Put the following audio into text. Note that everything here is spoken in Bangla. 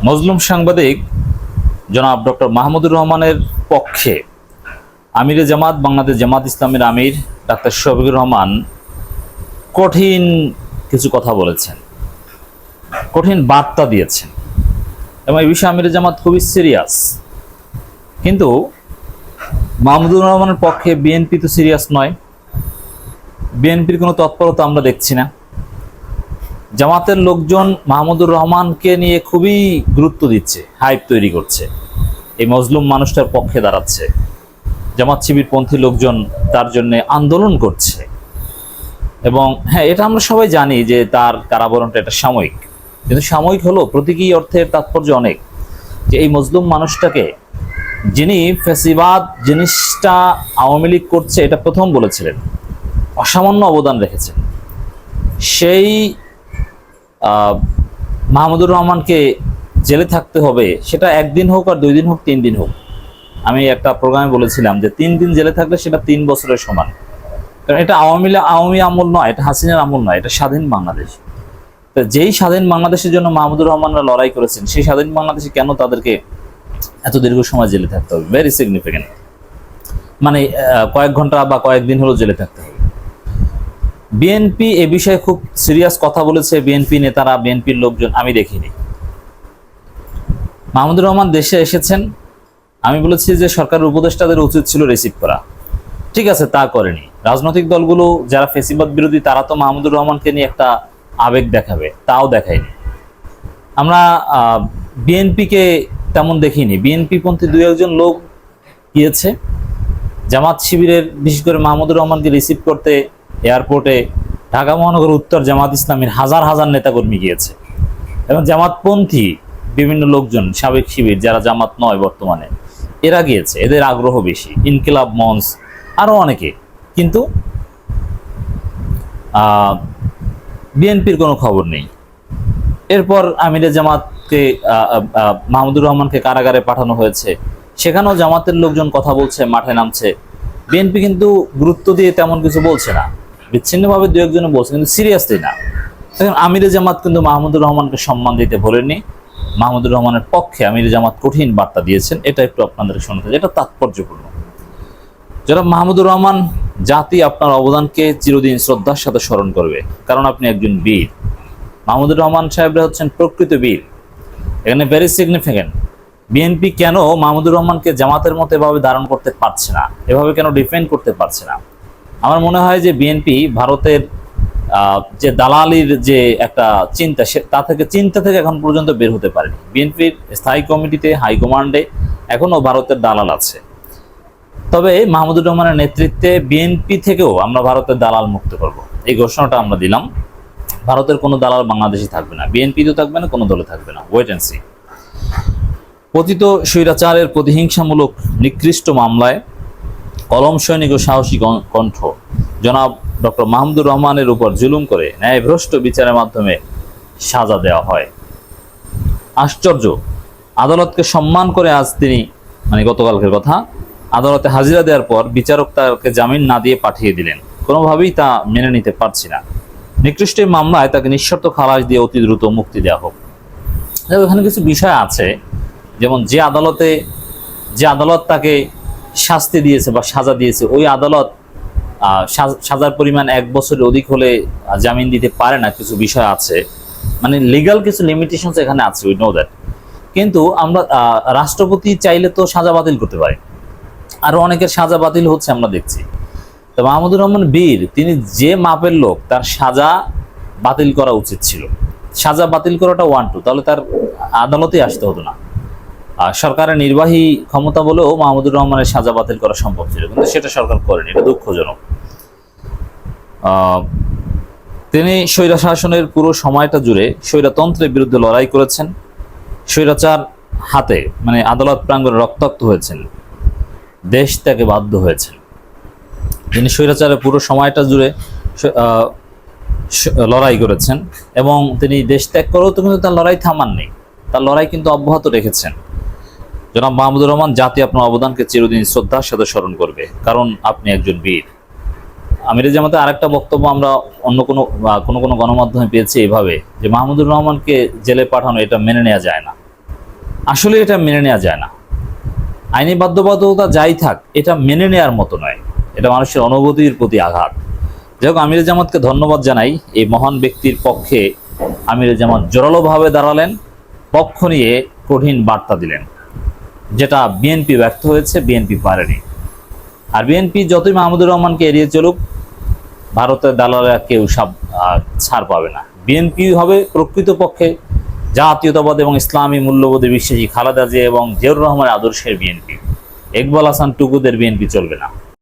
মজলুম সাংবাদিক জনাব ডক্টর মাহমুদুর রহমানের পক্ষে আমিরে জামাত বাংলাদেশ জামাত ইসলামের আমির ডাক্তার শফিকুর রহমান কঠিন কিছু কথা বলেছেন, কঠিন বার্তা দিয়েছেন এবং এই বিষয়ে আমিরে জামাত খুবই সিরিয়াস। কিন্তু মাহমুদুর রহমানের পক্ষে বিএনপি তো সিরিয়াস নয়, বিএনপির কোনো তৎপরতা আমরা দেখছি না। জামাতের লোকজন মাহমুদুর রহমানকে নিয়ে খুবই গুরুত্ব দিচ্ছে, হাইপ তৈরি করছে, এই মজলুম মানুষটার পক্ষে দাঁড়াচ্ছে। জামাত শিবিরপন্থী লোকজন তার জন্য আন্দোলন করছে এবং হ্যাঁ, এটা আমরা সবাই জানি যে তার কারাবরণটা এটা সাময়িক, কিন্তু সাময়িক হলো প্রতীকী অর্থের তাৎপর্য অনেক। যে এই মজলুম মানুষটাকে, যিনি ফ্যাসিবাদ জিনিসটা আওয়ামী লীগ করছে এটা প্রথম বলেছিলেন, অসামান্য অবদান রেখেছেন, সেই মাহমুদুর রহমানকে জেলে থাকতে হবে, সেটা একদিন হোক আর 2 দিন হোক 3 দিন হোক। আমি একটা প্রোগ্রামে বলেছিলাম যে 3 দিন জেলে থাকলে সেটা 3 বছরের সমান, কারণ এটা আওয়ামী আমল নয়, এটা হাসিনার আমল নয়, এটা স্বাধীন বাংলাদেশ। তো যেই স্বাধীন বাংলাদেশের জন্য মাহমুদুর রহমানরা লড়াই করেছেন, সেই স্বাধীন বাংলাদেশে কেন তাদেরকে এত দীর্ঘ সময় জেলে থাকতে হবে? ভেরি সিগনিফিকেন্ট, মানে কয়েক ঘন্টা বা কয়েকদিন হলো জেলে থাকতে হবে। বিএনপি এ বিষয়ে খুব সিরিয়াস কথা বলেছে, বিএনপি নেতারা, বিএনপির লোকজন, আমি দেখিনি। মাহমুদুর রহমান দেশে এসেছেন, আমি বলেছি যে সরকারের উপদেষ্টাদের উচিত ছিল রিসিভ করা, ঠিক আছে, তা করেনি। রাজনৈতিক দলগুলো যারা ফেসিবাদ বিরোধী তারা তো মাহমুদুর রহমানকে নিয়ে একটা আবেগ দেখাবে, তাও দেখায়নি। আমরা বিএনপিকে তেমন দেখিনি, বিএনপি পন্থী 2-1 লোক গিয়েছে জামাত শিবিরের, বিশেষ করে মাহমুদুর রহমানকে রিসিভ করতে এয়ারপোর্টে ঢাকা মহানগর উত্তর জামাত ইসলামের হাজার হাজার নেতাকর্মী গিয়েছে এবং জামাতপন্থী বিভিন্ন লোকজন, সাবেক শিবির যারা জামাত নয় বর্তমানে, এরা গিয়েছে, এদের আগ্রহ বেশি, ইনকিলাব মঞ্চ আরো অনেকে। কিন্তু বিএনপির কোনো খবর নেই। এরপর আমিরে জামাতকে, মাহমুদুর রহমানকে কারাগারে পাঠানো হয়েছে, সেখানেও জামাতের লোকজন কথা বলছে, মাঠে নামছে। বিএনপি কিন্তু গুরুত্ব দিয়ে তেমন কিছু বলছে না, বিচ্ছিন্নভাবে 2-1 জন বলছে, কিন্তু সিরিয়াসলি না। এখন আমিরে জামাত কিন্তু মাহমুদুর রহমানকে সম্মান দিতে ভোলেননি। মাহমুদুর রহমানের পক্ষে আমিরে জামাত কঠিন বার্তা দিয়েছেন, এটা একটু আপনাদের শুনতে, এটা তাৎপর্যপূর্ণ। যারা মাহমুদুর রহমান, জাতি আপনার অবদানকে চিরদিন শ্রদ্ধার সাথে স্মরণ করবে, কারণ আপনি একজন বীর। মাহমুদুর রহমান সাহেবরা হচ্ছেন প্রকৃত বীর, এখানে ভেরি সিগনিফিকেন্ট। বিএনপি কেন মাহমুদুর রহমানকে জামাতের মতো এভাবে ধারণ করতে পারছে না, এভাবে কেন ডিফেন্ড করতে পারছে না? আমার মনে হয় যে বিএনপি ভারতের যে দালালির যে একটা চিন্তা, চিন্তা থেকে এখন পর্যন্ত বের হতে পারেনি। বিএনপির স্থায়ী কমিটিতে, হাইকমান্ডে এখনো ভারতের দালাল আছে। তবে মাহমুদুর রহমানের নেতৃত্বে বিএনপি থেকেও আমরা ভারতের দালাল মুক্ত করব, এই ঘোষণাটা আমরা দিলাম। ভারতের কোনো দালাল বাংলাদেশে থাকবে না, বিএনপিতেও থাকবে না, কোনো দলে থাকবে না। Wait and see. পতিত স্বৈরাচারের প্রতিহিংসামূলক নিকৃষ্ট মামলায় কলম সৈনিক ও সাহসী কণ্ঠ জনাব ডক্টর মাহমুদুর রহমানের উপর জুলুম করে ন্যায়ভ্রষ্ট বিচারের মাধ্যমে সাজা দেওয়া হয়। আশ্চর্য, আদালতকে সম্মান করে আজ তিনি, মানে গতকালকের কথা, আদালতে হাজিরা দেওয়ার পর বিচারক তাকে জামিন না দিয়ে পাঠিয়ে দিলেন। কোনোভাবেই তা মেনে নিতে পারছি না। নিকৃষ্ট মামলায় তাকে নিঃশর্ত খালাস দিয়ে অতি দ্রুত মুক্তি দেওয়া হোক। এখানে কিছু বিষয় আছে, যেমন যে আদালত তাকে শাস্তি দিয়েছে বা সাজা দিয়েছে, ওই আদালত সাজার পরিমাণ 1 বছরের অধিক হলে জামিন দিতে পারে না। কিছু বিষয় আছে, মানে লিগাল কিছু লিমিটেশনস এখানে আছে, উই নো দ্যাট। কিন্তু আমরা রাষ্ট্রপতি চাইলে তো সাজা বাতিল করতে পারে, আরো অনেকের সাজা বাতিল হচ্ছে আমরা দেখছি। তো মাহমুদুর রহমান বীর, তিনি যে মাপের লোক, তার সাজা বাতিল করা উচিত ছিল। সাজা বাতিল করাটা 1-2, তাহলে তার আদালতে আসতে হতো না। সরকারের নির্বাহী ক্ষমতা বলেও মাহমুদুর রহমানের সাজা বাতিল করা সম্ভব ছিল, কিন্তু সেটা সরকার করেনি, এটা দুঃখজনক। তিনি স্বৈরা শাসনের পুরো সময়টা জুড়ে স্বৈরতন্ত্রের বিরুদ্ধে লড়াই করেছেন, স্বৈরাচার হাতে, মানে আদালত প্রাঙ্গণে রক্তাক্ত হয়েছেন, দেশ ত্যাগে বাধ্য হয়েছেন। তিনি স্বৈরাচারের পুরো সময়টা জুড়ে লড়াই করেছেন এবং তিনি দেশ ত্যাগ করেও তো কিন্তু তার লড়াই থামাননি, তার লড়াই কিন্তু অব্যাহত রেখেছেন। জনাব মাহমুদুর রহমান, জাতি আপনার অবদানকে চিরদিন শ্রদ্ধার সাথে স্মরণ করবে, কারণ আপনি একজন বীর। আমিরে জামাতে আরেকটা বক্তব্য আমরা অন্য কোনো গণমাধ্যমে পেয়েছি এভাবে, যে মাহমুদুর রহমানকে জেলে পাঠানো এটা মেনে নেওয়া যায় না। আসলে এটা মেনে নেওয়া যায় না। আইনি বাধ্যবাধকতা যাই থাক, এটা মেনে নেওয়ার মতো নয়, এটা মানুষের অনুভূতির প্রতি আঘাত। যাই হোক, আমিরে জামাতকে ধন্যবাদ জানাই, এই মহান ব্যক্তির পক্ষে আমিরে জামাত জোরালোভাবে দাঁড়ালেন, পক্ষ নিয়ে কঠিন বার্তা দিলেন, যেটা বিএনপি ব্যর্থ হয়েছে, বিএনপি পারেনি। আর বিএনপি যতই মাহমুদুর রহমানকে এড়িয়ে চলুক, ভারতের দালালেরা কেউ ছাড় পাবে না। বিএনপি হবে প্রকৃতপক্ষে জাতীয়তাবাদ এবং ইসলামী মূল্যবোধে বিশ্বাসী খালেদা জিয়া এবং জিয়াউর রহমানের আদর্শের বিএনপি। ইকবাল হাসান টুকুদের বিএনপি চলবে না।